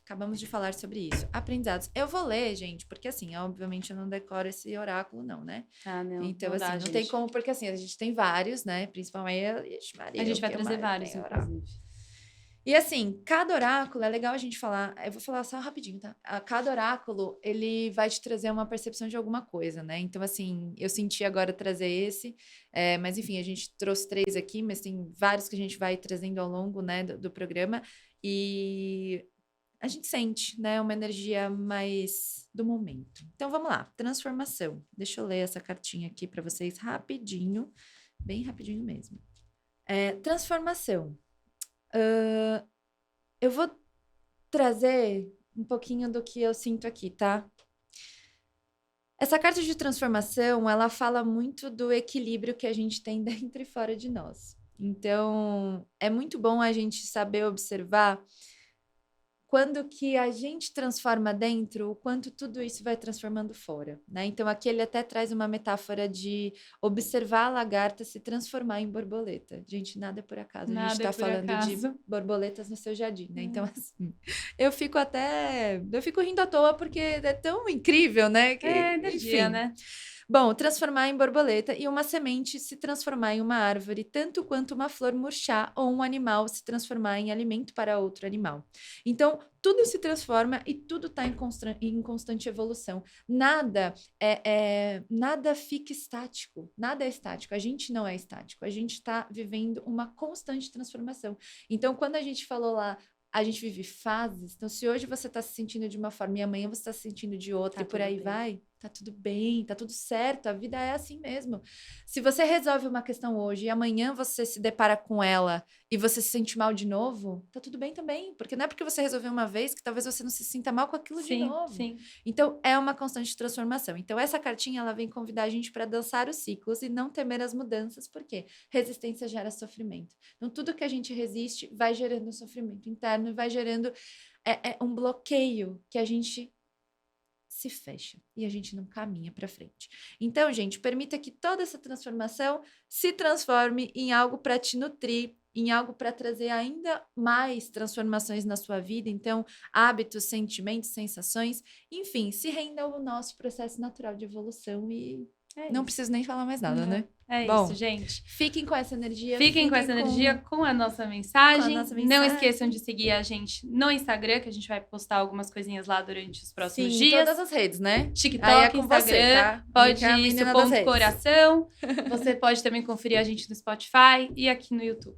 Acabamos de falar sobre isso. Aprendizados. Eu vou ler, gente, porque assim, obviamente eu não decoro esse oráculo, não, né? Ah, não. Então, não assim, dá, não gente. tem como, porque assim, a gente tem vários, né? Principalmente Maria, A gente vai que trazer mais vários, tem oráculo. inclusive. E assim, cada oráculo, é legal a gente falar, eu vou falar só rapidinho, tá? Cada oráculo, ele vai te trazer uma percepção de alguma coisa, né? Então, assim, eu senti agora trazer esse, mas enfim, a gente trouxe 3 aqui, mas tem vários que a gente vai trazendo ao longo, né, do programa, e a gente sente, né, uma energia mais do momento. Então, vamos lá, transformação. Deixa eu ler essa cartinha aqui para vocês rapidinho, bem rapidinho mesmo. Transformação. Eu vou trazer um pouquinho do que eu sinto aqui, tá? Essa carta de transformação, ela fala muito do equilíbrio que a gente tem dentro e fora de nós. Então, é muito bom a gente saber observar quando que a gente transforma dentro, o quanto tudo isso vai transformando fora, né? Então, aqui ele até traz uma metáfora de observar a lagarta se transformar em borboleta. Gente, nada é por acaso. A gente Nada é está por falando de acaso. borboletas no seu jardim, né? Então, assim, eu fico rindo à toa porque é tão incrível, né? Que, É energia, enfim. né? Bom, transformar em borboleta e uma semente se transformar em uma árvore, tanto quanto uma flor murchar ou um animal se transformar em alimento para outro animal. Então, tudo se transforma e tudo está em constante evolução. Nada fica estático, nada é estático. A gente não é estático, a gente está vivendo uma constante transformação. Então, quando a gente falou lá, a gente vive fases. Então, se hoje você está se sentindo de uma forma e amanhã você está se sentindo de outra, Tá e por tudo aí bem. vai, tá tudo bem, tá tudo certo. A vida é assim mesmo. Se você resolve uma questão hoje e amanhã você se depara com ela e você se sente mal de novo, tá tudo bem também. Porque não é porque você resolveu uma vez que talvez você não se sinta mal com aquilo de Sim, novo. sim. Então, é uma constante transformação. Então, essa cartinha, ela vem convidar a gente para dançar os ciclos e não temer as mudanças, porque resistência gera sofrimento. Então, tudo que a gente resiste vai gerando um sofrimento interno e vai gerando um bloqueio que a gente se fecha e a gente não caminha para frente. Então, gente, permita que toda essa transformação se transforme em algo para te nutrir, em algo para trazer ainda mais transformações na sua vida. Então, hábitos, sentimentos, sensações, enfim, se renda ao nosso processo natural de evolução e não isso. preciso nem falar mais nada, Não. né? É Bom, isso, gente. fiquem com essa energia. Fiquem com essa energia, com a nossa mensagem. Não mensagem. esqueçam de seguir a gente no Instagram, que a gente vai postar algumas coisinhas lá durante os próximos Sim, dias. todas as redes, né? TikTok, Aí é com Instagram, você, tá? pode Mica é a ir menina seu das ponto redes. coração. Você pode também conferir a gente no Spotify e aqui no YouTube.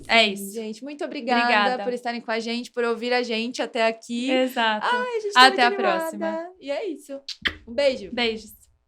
É isso. Gente, muito obrigada, Obrigada. por estarem com a gente, por ouvir a gente até aqui. Exato. Ai, a gente tá Até muito a animada. próxima. E é isso. Um beijo. Beijos.